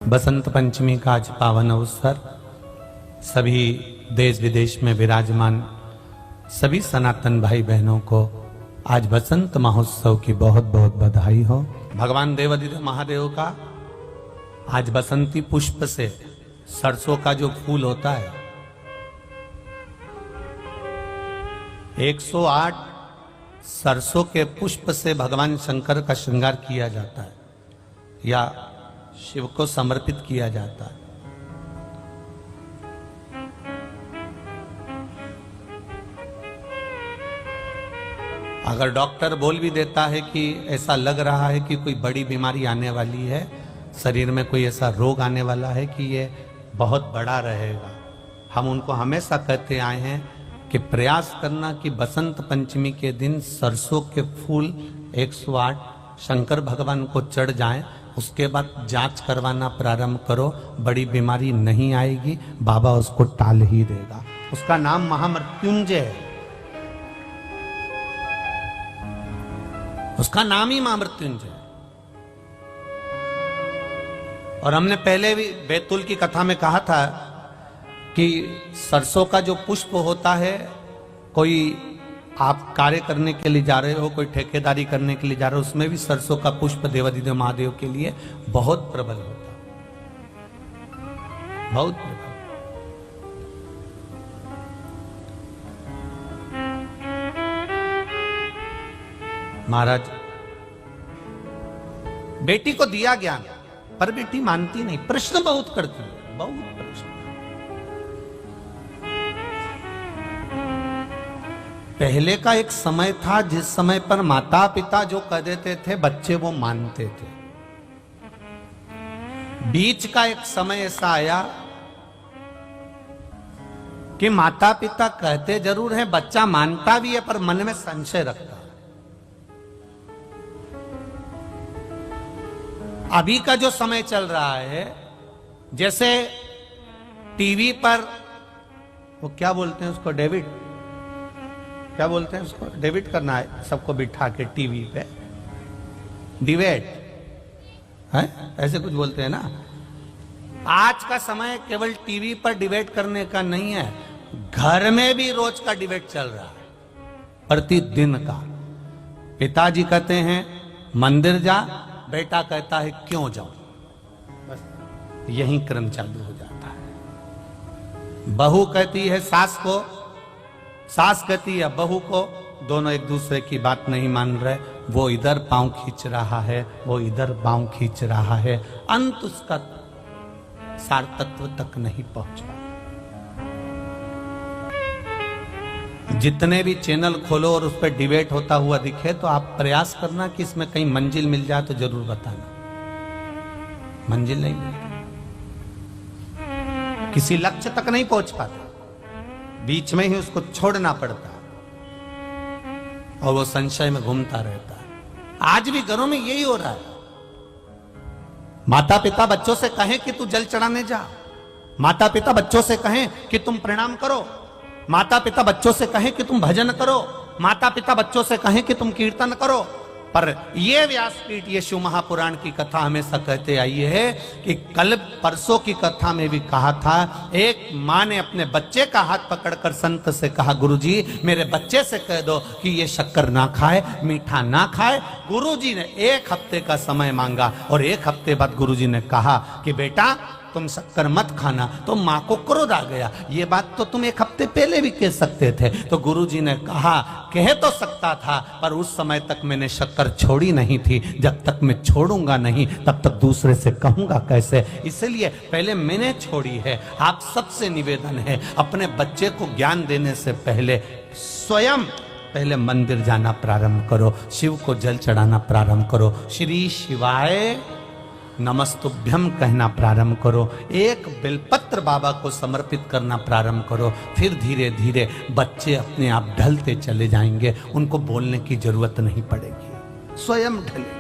बसंत पंचमी का आज पावन अवसर सभी देश विदेश में विराजमान सभी सनातन भाई बहनों को आज बसंत महोत्सव की बहुत बहुत बधाई हो। भगवान देवादिदेव महादेव का आज बसंती पुष्प से सरसों का जो फूल होता है 108 सरसों के पुष्प से भगवान शंकर का श्रृंगार किया जाता है या शिव को समर्पित किया जाता है। अगर डॉक्टर बोल भी देता है कि ऐसा लग रहा है कि कोई बड़ी बीमारी आने वाली है, शरीर में कोई ऐसा रोग आने वाला है कि ये बहुत बड़ा रहेगा, हम उनको हमेशा कहते आए हैं कि प्रयास करना कि बसंत पंचमी के दिन सरसों के फूल 108 शंकर भगवान को चढ़ जाएं, उसके बाद जांच करवाना प्रारंभ करो, बड़ी बीमारी नहीं आएगी, बाबा उसको टाल ही देगा। उसका नाम महामृत्युंजय है, उसका नाम ही महामृत्युंजय है। और हमने पहले भी बैतुल की कथा में कहा था कि सरसों का जो पुष्प होता है, कोई आप कार्य करने के लिए जा रहे हो, कोई ठेकेदारी करने के लिए जा रहे हो, उसमें भी सरसों का पुष्प देवादिदेव महादेव के लिए बहुत प्रबल होता है, बहुत प्रबल। महाराज बेटी को दिया ज्ञान पर बेटी मानती नहीं, प्रश्न बहुत करती है, बहुत प्रश्न। पहले का एक समय था जिस समय पर माता पिता जो कह देते थे बच्चे वो मानते थे। बीच का एक समय ऐसा आया कि माता पिता कहते जरूर है, बच्चा मानता भी है पर मन में संशय रखता है। अभी का जो समय चल रहा है, जैसे टीवी पर वो क्या बोलते हैं उसको, डेविड क्या बोलते हैं उसको, डेबिट करना है सबको बिठा के टीवी पे, डिबेट है ऐसे कुछ बोलते हैं ना। आज का समय केवल टीवी पर डिबेट करने का नहीं है, घर में भी रोज का डिबेट चल रहा है, प्रतिदिन का। पिताजी कहते हैं मंदिर जा, बेटा कहता है क्यों जाऊं, बस यही क्रम चालू हो जाता है। बहू कहती है सास को, सास कहती है बहू को, दोनों एक दूसरे की बात नहीं मान रहे, वो इधर पांव खींच रहा है, वो इधर पांव खींच रहा है, अंत उसका सार तत्व तक नहीं पहुंचा। जितने भी चैनल खोलो और उस पर डिबेट होता हुआ दिखे तो आप प्रयास करना कि इसमें कहीं मंजिल मिल जाए तो जरूर बताना। मंजिल नहीं मिलती, किसी लक्ष्य तक नहीं पहुंच पाते, बीच में ही उसको छोड़ना पड़ता और वो संशय में घूमता रहता है। आज भी घरों में यही हो रहा है। माता पिता बच्चों से कहें कि तू जल चढ़ाने जा, माता पिता बच्चों से कहें कि तुम प्रणाम करो, माता पिता बच्चों से कहें कि तुम भजन करो, माता पिता बच्चों से कहें कि तुम कीर्तन करो। पर ये व्यासपीठ, ये शिव महापुराण की कथा हमेशा कहते आई है कि कल परसों की कथा में भी कहा था, एक माँ ने अपने बच्चे का हाथ पकड़कर संत से कहा, गुरुजी मेरे बच्चे से कह दो कि ये शक्कर ना खाए, मीठा ना खाए। गुरुजी ने 1 हफ्ते का समय मांगा और 1 हफ्ते बाद गुरुजी ने कहा कि बेटा तुम शक्कर मत खाना, तो माँ को क्रोध आ गया, ये बात तो तुम 1 हफ्ते पहले भी कह सकते थे। तो गुरुजी ने कहा कह तो सकता था, पर उस समय तक मैंने शक्कर छोड़ी नहीं थी, जब तक मैं छोड़ूंगा नहीं तब तक दूसरे से कहूंगा कैसे, इसलिए पहले मैंने छोड़ी है। आप सबसे निवेदन है, अपने बच्चे को ज्ञान देने से पहले स्वयं पहले मंदिर जाना प्रारंभ करो, शिव को जल चढ़ाना प्रारंभ करो, श्री शिवाय नमस्तुभ्यम कहना प्रारंभ करो, एक बेलपत्र बाबा को समर्पित करना प्रारंभ करो। फिर धीरे धीरे बच्चे अपने आप ढलते चले जाएंगे, उनको बोलने की जरूरत नहीं पड़ेगी, स्वयं ढले।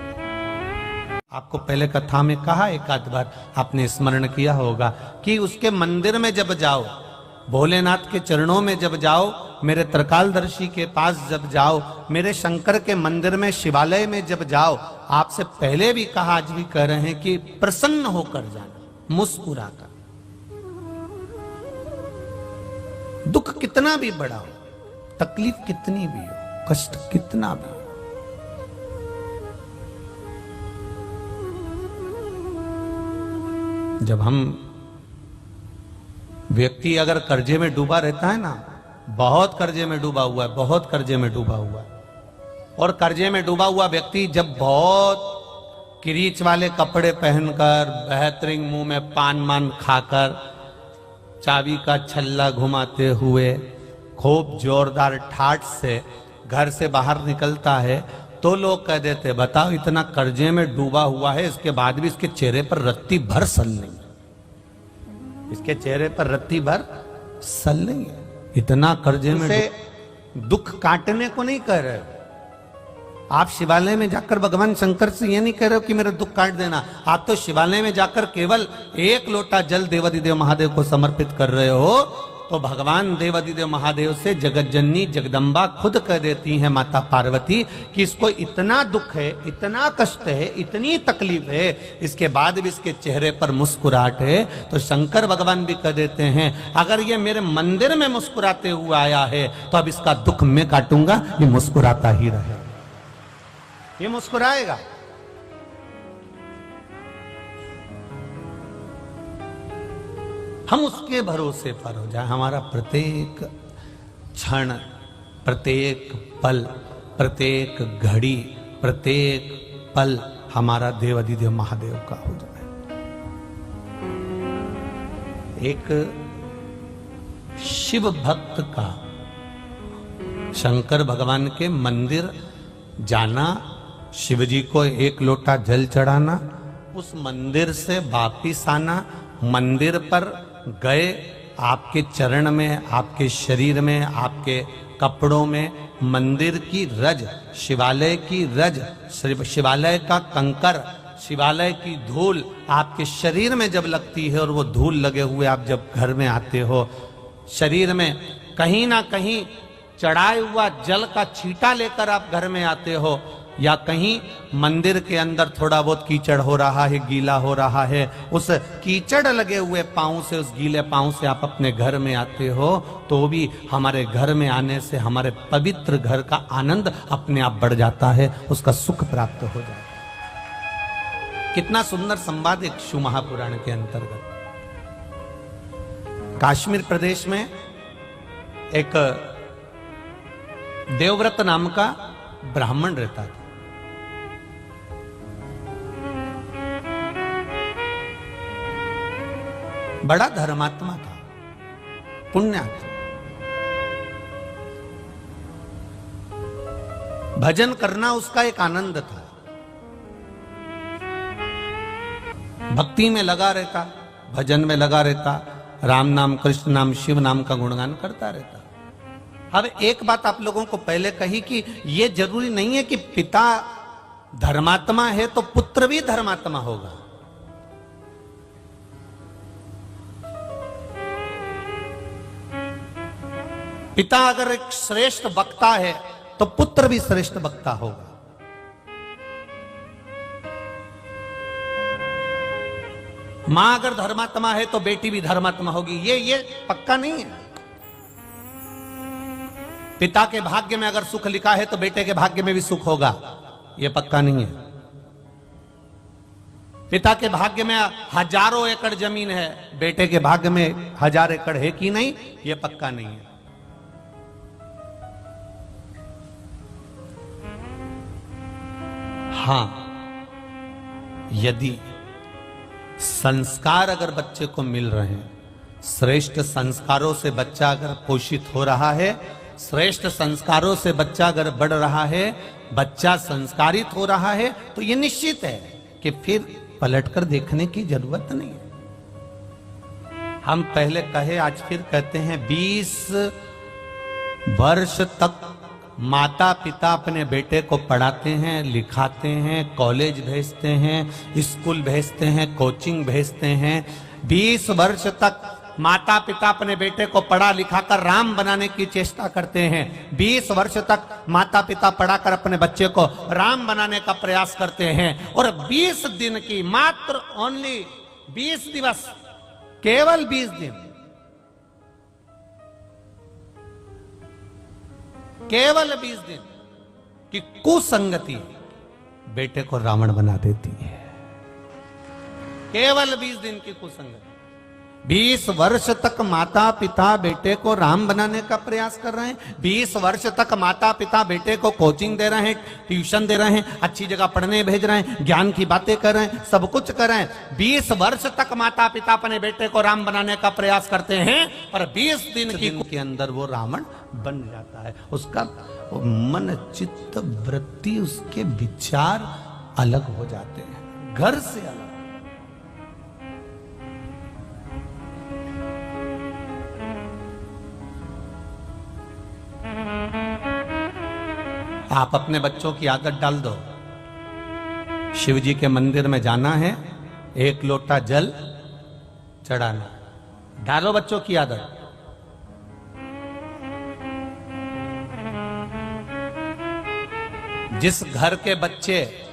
आपको पहले कथा में कहा, एक आध बार आपने स्मरण किया होगा कि उसके मंदिर में जब जाओ, भोलेनाथ के चरणों में जब जाओ, मेरे त्रिकालदर्शी के पास जब जाओ, मेरे शंकर के मंदिर में शिवालय में जब जाओ, आपसे पहले भी कहा आज भी कह रहे हैं कि प्रसन्न होकर जाना। मुस्कुराकर। दुख कितना भी बड़ा हो, तकलीफ कितनी भी हो, कष्ट कितना भी हो, जब हम व्यक्ति अगर कर्जे में डूबा रहता है ना, बहुत कर्जे में डूबा हुआ है, बहुत कर्जे में डूबा हुआ है, और कर्जे में डूबा हुआ व्यक्ति जब बहुत किरीच वाले कपड़े पहनकर, बेहतरीन मुंह में पान मान खाकर, चाबी का छल्ला घुमाते हुए, खूब जोरदार ठाठ से घर से बाहर निकलता है, तो लोग कह देते, बताओ इतना कर्जे में डूबा हुआ है, इसके बाद भी इसके चेहरे पर रत्ती भर सल नहीं, इसके चेहरे पर रत्ती भर सल नहीं है। इतना कर्जे में दुख काटने को नहीं कह रहे। आप शिवालय में जाकर भगवान शंकर से ये नहीं कह रहे हो कि मेरा दुख काट देना, आप तो शिवालय में जाकर केवल एक लोटा जल देवादिदेव महादेव को समर्पित कर रहे हो, तो भगवान देवादिदेव महादेव से जगत जननी जगदम्बा खुद कह देती हैं माता पार्वती कि इसको इतना दुख है, इतना कष्ट है, इतनी तकलीफ है, इसके बाद भी इसके चेहरे पर मुस्कुराहट है। तो शंकर भगवान भी कह देते हैं, अगर ये मेरे मंदिर में मुस्कुराते हुए आया है तो अब इसका दुख मैं काटूंगा, ये मुस्कुराता ही रहे, ये मुस्कुराएगा। हम उसके भरोसे पर हो जाए, हमारा प्रत्येक क्षण, प्रत्येक पल, प्रत्येक घड़ी, प्रत्येक पल हमारा देवादिदेव महादेव का हो जाए। एक शिव भक्त का शंकर भगवान के मंदिर जाना, शिव जी को एक लोटा जल चढ़ाना, उस मंदिर से वापिस आना, मंदिर पर गए, आपके चरण में, आपके शरीर में, आपके कपड़ों में मंदिर की रज, शिवालय की रज, शिवालय का कंकर, शिवालय की धूल आपके शरीर में जब लगती है, और वो धूल लगे हुए आप जब घर में आते हो, शरीर में कहीं ना कहीं चढ़ाए हुआ जल का छींटा लेकर आप घर में आते हो, या कहीं मंदिर के अंदर थोड़ा बहुत कीचड़ हो रहा है, गीला हो रहा है, उस कीचड़ लगे हुए पांव से, उस गीले पांव से आप अपने घर में आते हो, तो भी हमारे घर में आने से हमारे पवित्र घर का आनंद अपने आप बढ़ जाता है, उसका सुख प्राप्त हो जाता है। कितना सुंदर संवाद एक शिव महापुराण के अंतर्गत। काश्मीर प्रदेश में एक देवव्रत नाम का ब्राह्मण रहता था। बड़ा धर्मात्मा था, पुण्यात्मा, भजन करना उसका एक आनंद था, भक्ति में लगा रहता, भजन में लगा रहता, राम नाम, कृष्ण नाम, शिव नाम का गुणगान करता रहता। अब एक बात आप लोगों को पहले कही कि यह जरूरी नहीं है कि पिता धर्मात्मा है तो पुत्र भी धर्मात्मा होगा। पिता अगर एक श्रेष्ठ वक्ता है तो पुत्र भी श्रेष्ठ वक्ता होगा। मां अगर धर्मात्मा है तो बेटी भी धर्मात्मा होगी। ये पक्का नहीं है। पिता के भाग्य में अगर सुख लिखा है तो बेटे के भाग्य में भी सुख होगा, यह पक्का नहीं है। पिता के भाग्य में हजारों एकड़ जमीन है, बेटे के भाग्य में 1000 एकड़ है कि नहीं, यह पक्का नहीं है। हां, यदि संस्कार अगर बच्चे को मिल रहे हैं, श्रेष्ठ संस्कारों से बच्चा अगर पोषित हो रहा है, श्रेष्ठ संस्कारों से बच्चा अगर बढ़ रहा है, बच्चा संस्कारित हो रहा है, तो यह निश्चित है कि फिर पलटकर देखने की जरूरत नहीं है। हम पहले कहे, आज फिर कहते हैं, 20 वर्ष तक माता पिता अपने बेटे को पढ़ाते हैं, लिखाते हैं, कॉलेज भेजते हैं, स्कूल भेजते हैं, कोचिंग भेजते हैं। 20 वर्ष तक माता पिता अपने बेटे को पढ़ा लिखाकर राम बनाने की चेष्टा करते हैं। 20 वर्ष तक माता पिता पढ़ाकर अपने बच्चे को राम बनाने का प्रयास करते हैं। और 20 दिन की, मात्र ओनली 20 दिवस, केवल 20 दिन, केवल 20 दिन की कुसंगति बेटे को रावण बना देती है। केवल 20 दिन की कुसंगति। 20 वर्ष तक माता पिता बेटे को राम बनाने का प्रयास कर रहे हैं। 20 वर्ष तक माता पिता बेटे को कोचिंग दे रहे हैं, ट्यूशन दे रहे हैं, अच्छी जगह पढ़ने भेज रहे हैं, ज्ञान की बातें कर रहे हैं, सब कुछ कर रहे हैं। 20 वर्ष तक माता पिता अपने बेटे को राम बनाने का प्रयास करते हैं, पर 20 दिन के अंदर वो रावण बन जाता है। उसका मन, चित्त, वृत्ति, उसके विचार अलग हो जाते हैं, घर से अलग। आप अपने बच्चों की आदत डाल दो, शिव जी के मंदिर में जाना है, 1 लोटा जल चढ़ाना। डालो बच्चों की आदत। जिस घर के बच्चे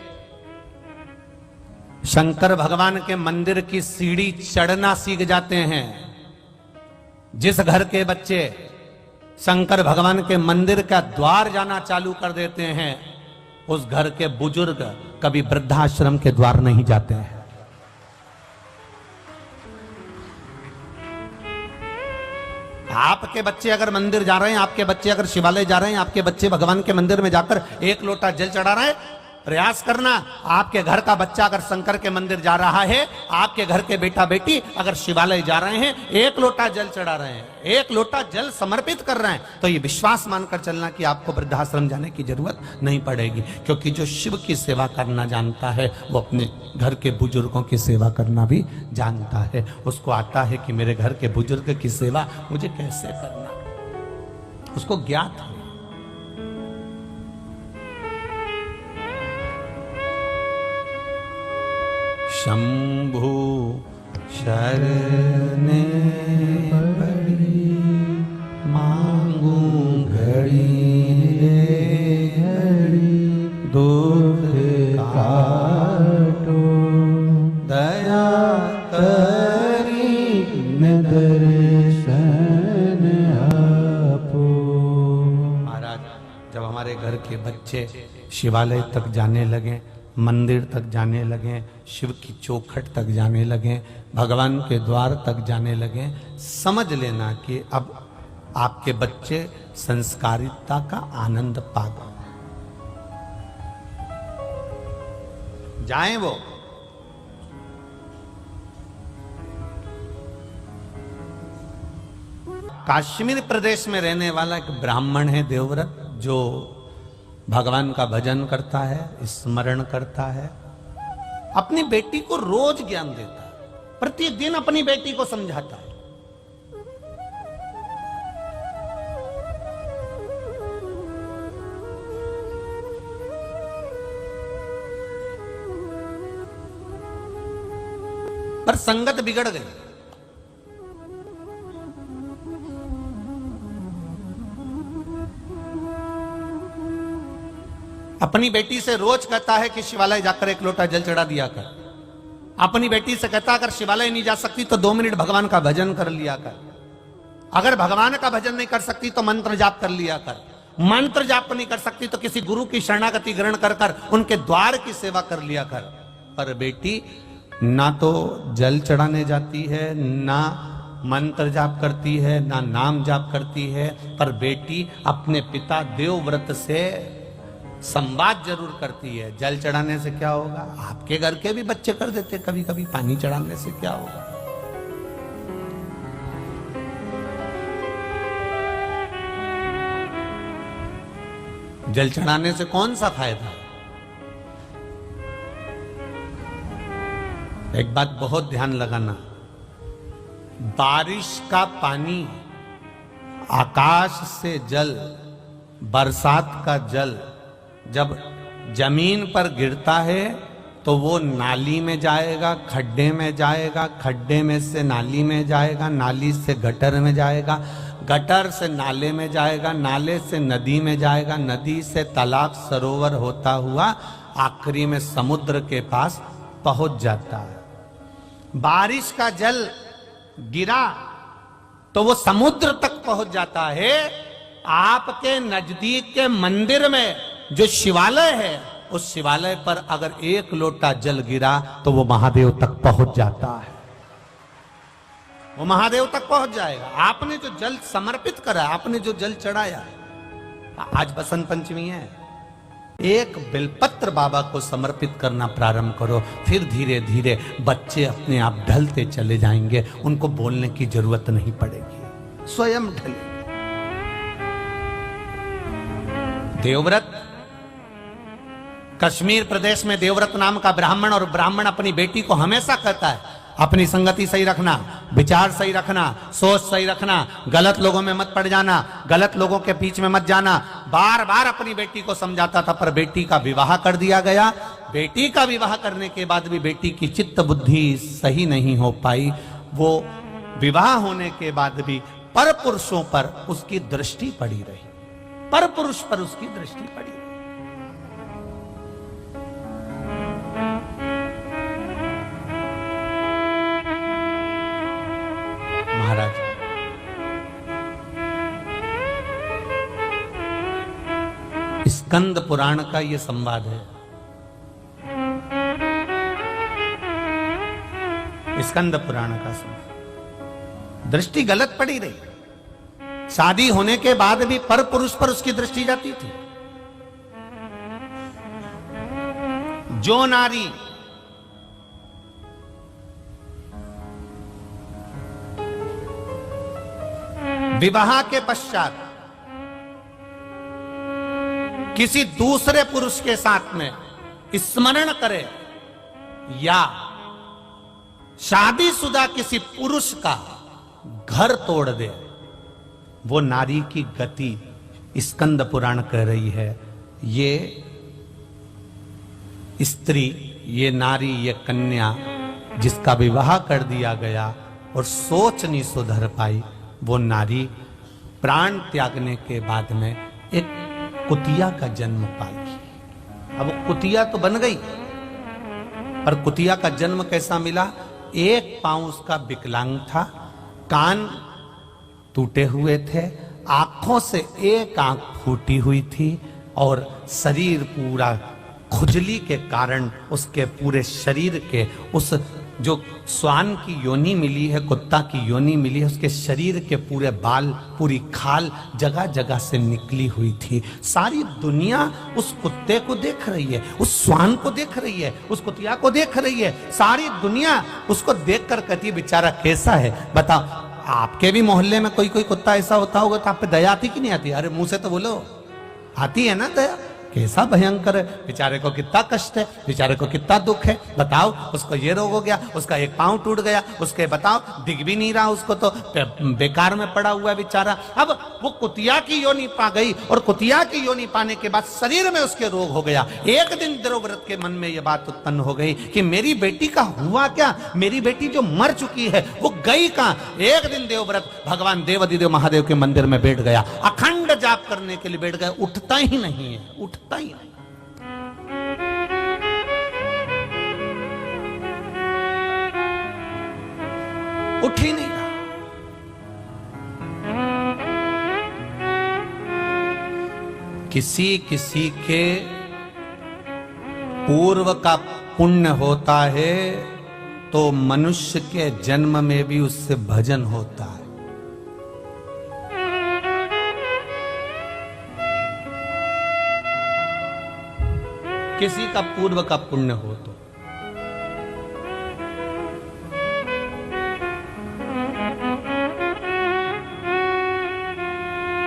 शंकर भगवान के मंदिर की सीढ़ी चढ़ना सीख जाते हैं, जिस घर के बच्चे शंकर भगवान के मंदिर का द्वार जाना चालू कर देते हैं, उस घर के बुजुर्ग कभी वृद्धाश्रम के द्वार नहीं जाते हैं। आपके बच्चे अगर मंदिर जा रहे हैं, आपके बच्चे अगर शिवालय जा रहे हैं, आपके बच्चे भगवान के मंदिर में जाकर 1 लोटा जल चढ़ा रहे हैं, प्रयास करना। आपके घर का बच्चा अगर शंकर के मंदिर जा रहा है, आपके घर के बेटा बेटी अगर शिवालय जा रहे हैं, 1 लोटा जल चढ़ा रहे हैं, 1 लोटा जल समर्पित कर रहे हैं, तो ये विश्वास मानकर चलना कि आपको वृद्धाश्रम जाने की जरूरत नहीं पड़ेगी। क्योंकि जो शिव की सेवा करना जानता है, वो अपने घर के बुजुर्गों की सेवा करना भी जानता है। उसको आता है कि मेरे घर के बुजुर्ग की सेवा मुझे कैसे करना, उसको ज्ञात है। शंभु शरणे पड़ी, मांगू घड़ी रे घड़ी, दूध काटो दया करी न दर्शन आपो। महाराज, जब हमारे घर के बच्चे शिवालय तक जाने लगे, मंदिर तक जाने लगे, शिव की चौखट तक जाने लगे, भगवान के द्वार तक जाने लगे, समझ लेना कि अब आपके बच्चे संस्कारिता का आनंद पा गए। जाएं वो। कश्मीर प्रदेश में रहने वाला एक ब्राह्मण है देवव्रत, जो भगवान का भजन करता है, स्मरण करता है, अपनी बेटी को रोज ज्ञान देता है, प्रतिदिन अपनी बेटी को समझाता है। पर संगत बिगड़ गई। अपनी बेटी से रोज कहता है कि शिवालय जाकर 1 लोटा जल चढ़ा दिया कर। अपनी बेटी से कहता अगर शिवालय नहीं जा सकती तो 2 मिनट भगवान का भजन कर लिया कर। अगर भगवान का भजन नहीं कर सकती तो मंत्र जाप कर लिया कर। मंत्र जाप नहीं कर सकती तो किसी गुरु की शरणागति ग्रहण कर कर उनके द्वार की सेवा कर लिया कर। पर बेटी ना तो जल चढ़ाने जाती है, ना मंत्र जाप करती है, ना नाम जाप करती है, पर बेटी अपने पिता देवव्रत से संवाद जरूर करती है। जल चढ़ाने से क्या होगा? आपके घर के भी बच्चे कर देते कभी कभी। पानी चढ़ाने से क्या होगा? जल चढ़ाने से कौन सा फायदा? एक बात बहुत ध्यान लगाना, बारिश का पानी, आकाश से जल, बरसात का जल जब जमीन पर गिरता है तो वो नाली में जाएगा, खड्डे में जाएगा, खड्डे में से नाली में जाएगा, नाली से गटर में जाएगा, गटर से नाले में जाएगा, नाले से नदी में जाएगा, नदी से तालाब सरोवर होता हुआ आखिरी में समुद्र के पास पहुंच जाता है। बारिश का जल गिरा तो वो समुद्र तक पहुंच जाता है। आपके नजदीक के मंदिर में जो शिवालय है, उस शिवालय पर अगर एक लोटा जल गिरा तो वो महादेव तक पहुंच जाता है, वो महादेव तक पहुंच जाएगा। आपने जो जल समर्पित करा, आपने जो जल चढ़ाया, आज बसंत पंचमी है, एक बिलपत्र बाबा को समर्पित करना प्रारंभ करो, फिर धीरे धीरे बच्चे अपने आप ढलते चले जाएंगे, उनको बोलने की जरूरत नहीं पड़ेगी, स्वयं ढले। देवव्रत, कश्मीर प्रदेश में देवव्रत नाम का ब्राह्मण, और ब्राह्मण अपनी बेटी को हमेशा कहता है अपनी संगति सही रखना, विचार सही रखना, सोच सही रखना, गलत लोगों में मत पड़ जाना, गलत लोगों के बीच में मत जाना। बार बार अपनी बेटी को समझाता था, पर बेटी का विवाह कर दिया गया। बेटी का विवाह करने के बाद भी बेटी की चित्त बुद्धि सही नहीं हो पाई। वो विवाह होने के बाद भी पर पुरुषों पर उसकी दृष्टि पड़ी रही, पर पुरुष पर उसकी दृष्टि पड़ी रही। महाराज, स्कंद पुराण का यह संवाद है। स्कंद पुराण का संवाद, दृष्टि गलत पड़ी रही। शादी होने के बाद भी पर पुरुष पर उसकी दृष्टि जाती थी। जो नारी विवाह के पश्चात किसी दूसरे पुरुष के साथ में स्मरण करे या शादीशुदा किसी पुरुष का घर तोड़ दे, वो नारी की गति स्कंद पुराण कह रही है। ये स्त्री, ये नारी, ये कन्या जिसका विवाह कर दिया गया और सोच नहीं सुधर पाई, वो नारी प्राण त्यागने के बाद में एक कुतिया का जन्म पाई। अब कुतिया तो बन गई, पर कुतिया का जन्म कैसा मिला? एक पांव उसका विकलांग था, कान टूटे हुए थे, आंखों से एक आंख फूटी हुई थी और शरीर पूरा खुजली के कारण उसके पूरे शरीर के उस जो स्वान की योनि मिली है, कुत्ता की योनि मिली है, उसके शरीर के पूरे बाल, पूरी खाल जगह जगह से निकली हुई थी। सारी दुनिया उस कुत्ते को देख रही है, उस स्वान को देख रही है, उस कुतिया को देख रही है। सारी दुनिया उसको देखकर कहती है बेचारा कैसा है। बताओ, आपके भी मोहल्ले में कोई कोई कुत्ता ऐसा होता होगा तो आप पे दया आती कि नहीं आती? अरे मुंह से तो बोलो, आती है ना दया? कैसा भयंकर है, बेचारे को कितना कष्ट है, बेचारे को कितना दुख है। बताओ, उसको ये रोग हो गया, उसका एक पांव टूट गया, उसके बताओ दिख भी नहीं रहा, उसको तो बेकार में पड़ा हुआ है बेचारा। अब वो कुतिया की योनि पा गई और कुतिया की योनि पाने के बाद शरीर में उसके रोग हो गया। एक दिन देवव्रत के मन में यह बात उत्पन्न हो गई कि मेरी बेटी का हुआ क्या, मेरी बेटी जो मर चुकी है वो गई कहां। एक दिन देवव्रत भगवान देवाधिदेव महादेव के मंदिर में बैठ गया, अखंड जाप करने के लिए बैठ गया। उठता ही नहीं है, उठता ही नहीं। उठ ही नहीं रहा। किसी किसी के पूर्व का पुण्य होता है तो मनुष्य के जन्म में भी उससे भजन होता है। किसी का पूर्व का पुण्य हो तो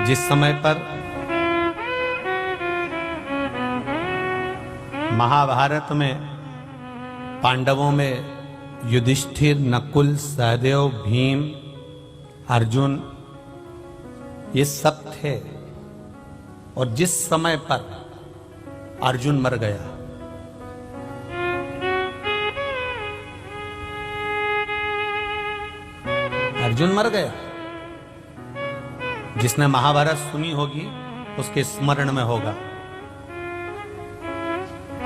जिस समय पर महाभारत में पांडवों में युधिष्ठिर, नकुल, सहदेव, भीम, अर्जुन ये सब थे, और जिस समय पर अर्जुन मर गया, अर्जुन मर गया, जिसने महाभारत सुनी होगी उसके स्मरण में होगा।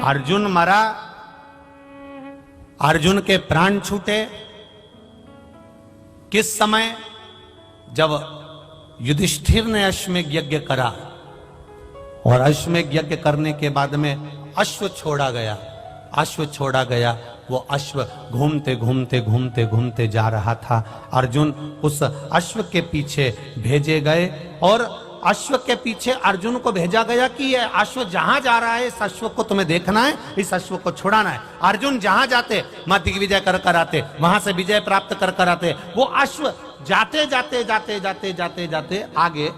अर्जुन मरा, अर्जुन के प्राण छूटे किस समय? जब युधिष्ठिर ने अश्वमेध यज्ञ करा और अश्वमेध यज्ञ करने के बाद में अश्व छोड़ा गया। अश्व छोड़ा गया, वो अश्व घूमते घूमते घूमते घूमते जा रहा था। अर्जुन उस अश्व के पीछे भेजे गए और अश्व के पीछे अर्जुन को भेजा गया कि ये अश्व जहां जा रहा है इस अश्व को तुम्हें देखना है, इस अश्व को छुड़ाना है। अर्जुन जहां जाते वहां दिग्विजय कर कर आते, वहां से विजय प्राप्त कर कर आते। वो अश्व जाते जाते जाते जाते जाते जाते आगे